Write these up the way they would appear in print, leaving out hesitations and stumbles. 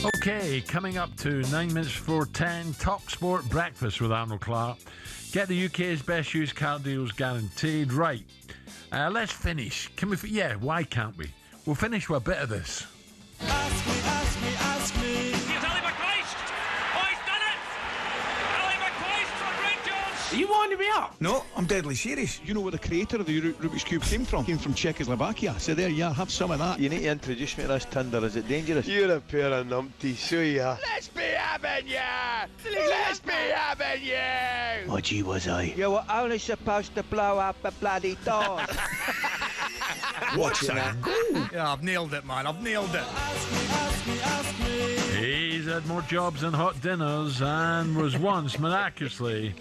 Okay, coming up to 9 minutes before 10, talkSPORT Breakfast with Arnold Clark. Get the UK's best used car deals guaranteed. Right, let's finish. Can we? Yeah, why can't we? We'll finish with a bit of this. Ask me, ask me, ask me. Here's Ali McCoist. Oh, he's done it. Ali McCoist from Rangers. Are you winding me up? No, I'm deadly serious. You know where the creator of the Rubik's Cube came from? Came from Czechoslovakia. So there you are, have some of that. You need to introduce me to this Tinder, is it dangerous? You're a pair of numpties, so you are. Let's be having you! Let's be having you! Oh, gee, was I? You were only supposed to blow up a bloody door. What's that? Yeah, I've nailed it, man. I've nailed it. Ask me, ask me, ask me. He's had more jobs and hot dinners and was once miraculously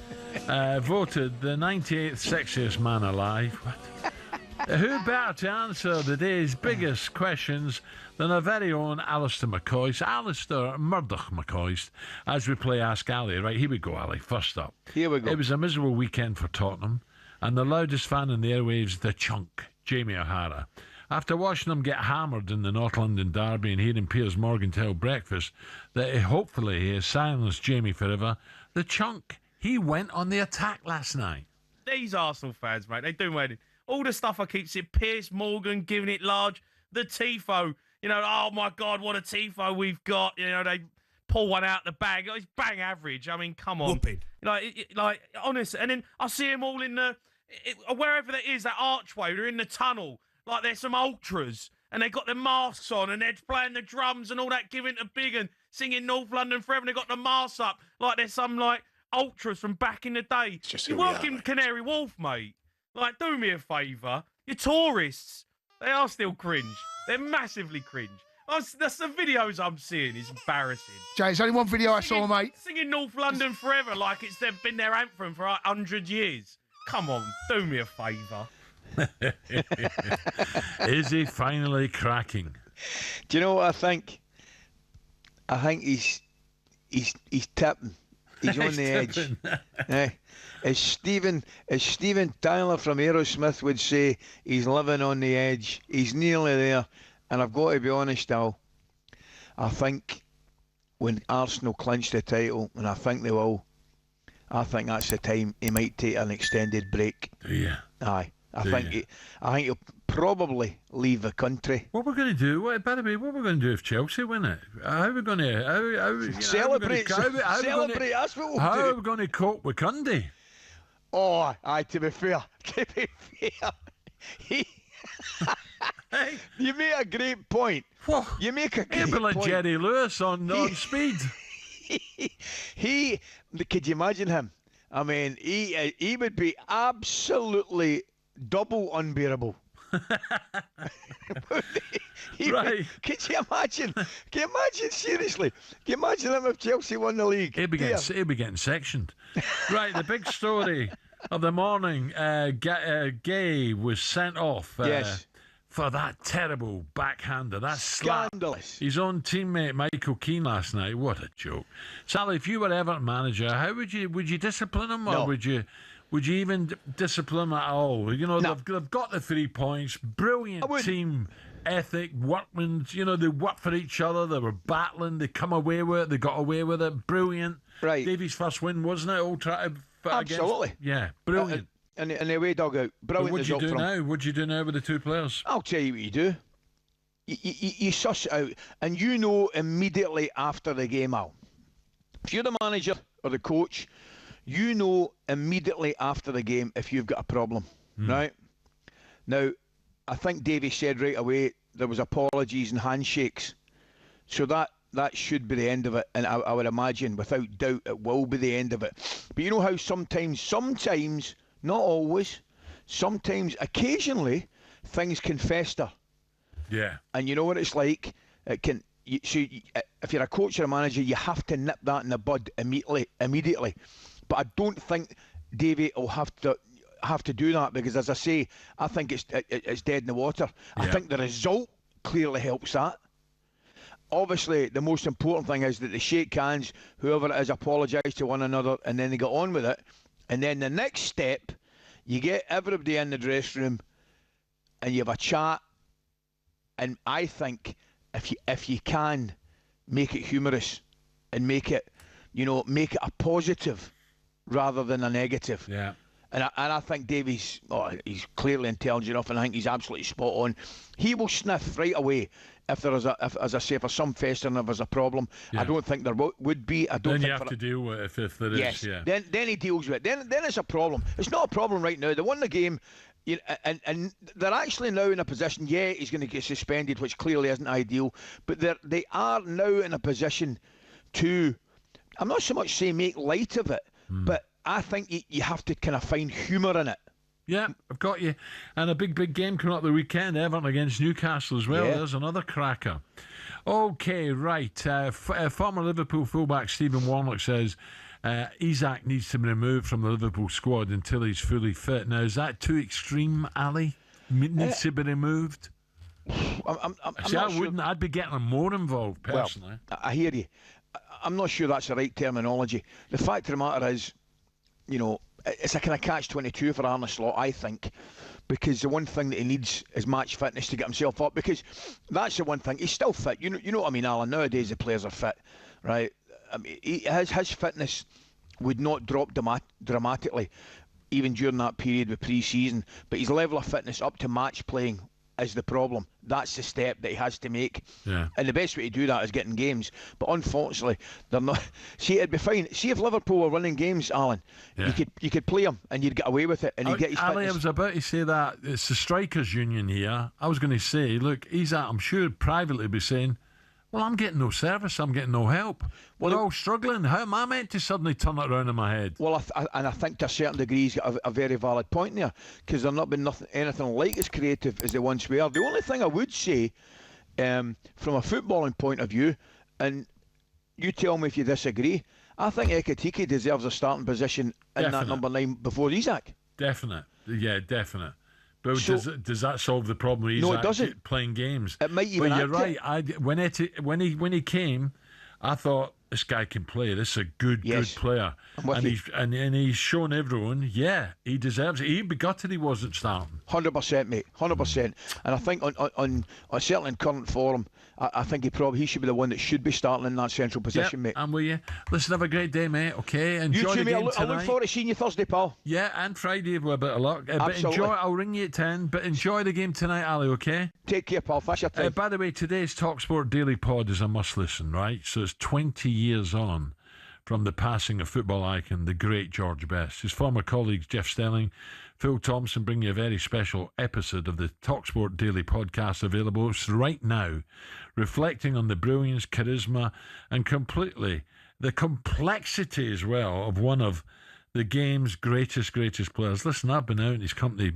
voted the 98th sexiest man alive. What? Who better to answer the day's biggest questions than our very own Alistair McCoist, Alistair Murdoch McCoist, as we play Ask Ali. Right, here we go, Ali. First up. Here we go. It was a miserable weekend for Tottenham, and the loudest fan in the airwaves, the chunk, Jamie O'Hara. After watching them get hammered in the North London derby and hearing Piers Morgan tell breakfast that hopefully he has silenced Jamie forever, the chunk, he went on the attack last night. These Arsenal fans, mate, they do anything. All the stuff I keep seeing, Piers Morgan giving it large, the tifo, oh my God, what a tifo we've got. They pull one out the bag. It's bang average. I mean, come on. Whooping. Like, honest. And then I see them all in wherever that is, that archway, they're in the tunnel. Like there's some ultras and they got their masks on and they're playing the drums and all that, giving to big and singing North London Forever. And they got the masks up like there's some ultras from back in the day. You work in Canary Wharf, mate. Like, do me a favour. You're tourists. They are still cringe. They're massively cringe. That's the videos I'm seeing. It's embarrassing. Jay, there's only one video I saw, mate. Singing North London Forever like they've been their anthem for 100 years. Come on, do me a favour. Is he finally cracking? Do you know what I think? I think he's tipping. He's on the edge. As Steven Tyler from Aerosmith would say, he's living on the edge. He's nearly there. And I've got to be honest, Al, I think when Arsenal clinch the title, and I think they will, I think that's the time he might take an extended break. Do you? Aye. I think he'll probably leave the country. What we're going to do? By the way, what we're going to do if Chelsea win it? How are we going to celebrate? Celebrate. That's what we'll do. How are we going to cope with Cundy? Oh, aye. To be fair, Hey, you make a great point. Whoa. You make a great like point. Jerry Lewis on speed. Could you imagine him? I mean, he would be absolutely double unbearable. Right. Could you imagine? Can you imagine, seriously? Can you imagine him if Chelsea won the league? He'll be getting sectioned. Right, the big story of the morning, Gay was sent off yes. for that terrible backhander. That's scandalous. His own teammate Michael Keane last night. What a joke. Sally, if you were Everton manager, how would you discipline him, or no. would you even discipline him at all? No. They've got the 3 points. Brilliant team ethic, workmen. They work for each other. They were battling. They come away with it. They got away with it. Brilliant. Right. Davies' first win, wasn't it? Old Trafford. Absolutely. Yeah, brilliant. And the away dugout. Brilliant. What do you do now with the two players? I'll tell you what you do. You suss it out, and you know immediately after the game, Al. If you're the manager or the coach, you know immediately after the game if you've got a problem, right? Now, I think Davey said right away there was apologies and handshakes, so that should be the end of it, and I would imagine, without doubt, it will be the end of it. But you know how sometimes, not always, sometimes, occasionally, things can fester. Yeah. And you know what it's like? It can. If you're a coach or a manager, you have to nip that in the bud immediately. But I don't think Davey will have to do that, because, as I say, I think it's dead in the water. Yeah. I think the result clearly helps that. Obviously, the most important thing is that they shake hands, whoever it is, apologise to one another, and then they get on with it. And then the next step, you get everybody in the dressing room, and you have a chat. And I think if you can make it humorous and make it a positive rather than a negative. Yeah. And I think Davies, he's clearly intelligent enough, and I think he's absolutely spot on. He will sniff right away if there is as I say, for some festering, if there's a problem. Yeah. I don't think there would be. I don't Then think you have to deal with it if there is. yes. Yeah. Then he deals with it. Then it's a problem. It's not a problem right now. They won the game. And they're actually now in a position. Yeah, he's going to get suspended, which clearly isn't ideal. But they are now in a position to, I'm not so much say make light of it, but I think you have to kind of find humour in it. Yeah, I've got you. And a big game coming up the weekend, Everton against Newcastle as well. Yeah. There's another cracker. Okay, right. Former Liverpool fullback Stephen Warnock says Isak needs to be removed from the Liverpool squad until he's fully fit. Now, is that too extreme, Ali? Needs to be removed? I'm See, not I sure. wouldn't. I'd be getting him more involved, personally. Well, I hear you. I'm not sure that's the right terminology. The fact of the matter is, it's a kind of catch-22 for Arne Slot, I think, because the one thing that he needs is match fitness to get himself up, because that's the one thing. He's still fit. You know what I mean, Alan? Nowadays the players are fit, right? I mean, his fitness would not drop dramatically, even during that period with pre-season, but his level of fitness up to match playing is the problem. That's the step that he has to make. Yeah. And the best way to do that is getting games. But unfortunately, they're not. See, it'd be fine. See, if Liverpool were winning games, Alan, Yeah. you could play him and you'd get away with it, and he'd get his Ali, I fitness. was about to say that. It's the strikers' union here. I was going to say, look, I'm sure privately be saying, well, I'm getting no service, I'm getting no help. We're all struggling. How am I meant to suddenly turn it around in my head? Well, I think to a certain degree he's got a very valid point there, because they've not been anything like as creative as they once were. The only thing I would say, from a footballing point of view, and you tell me if you disagree, I think Ekitike deserves a starting position in that Definite. number 9 before Isak. Definite. Yeah, definite. But So- does that solve the problem? He's No, it doesn't. playing games. It might even But you're add to right. When he came, I thought this guy can play. This is a good player. I'm with and you. he's shown everyone, he deserves it. He'd be gutted he wasn't starting. 100%, mate. 100%. And I think on certainly in current form, I think he should be the one that should be starting in that central position, mate. I'm with you. Listen, have a great day, mate. Okay, enjoy You too, the mate. game I tonight. look forward to seeing you Thursday, pal. Yeah, and Friday with a bit of luck. But Absolutely. I'll ring you at 10. But enjoy the game tonight, Ali. Okay. Take care, pal. Thanks your time. By the way, today's talkSPORT Daily Pod is a must-listen, right? So it's 20 years on from the passing of football icon, the great George Best. His former colleagues Jeff Stelling, Phil Thompson bring you a very special episode of the talkSPORT Daily Podcast available right now, reflecting on the brilliance, charisma, and completely the complexity as well of one of the game's greatest players. Listen, I've been out in his company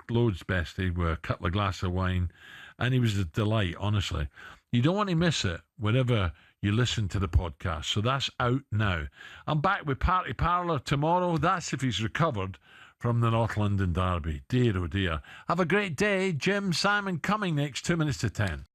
loads, Bestie, with a couple of glasses of wine, and he was a delight, honestly. You don't want to miss it whenever you listen to the podcast. So that's out now. I'm back with Party Parlour tomorrow. That's if he's recovered from the North London Derby. Dear, oh dear. Have a great day. Jim, Simon coming next, 2 minutes to 10.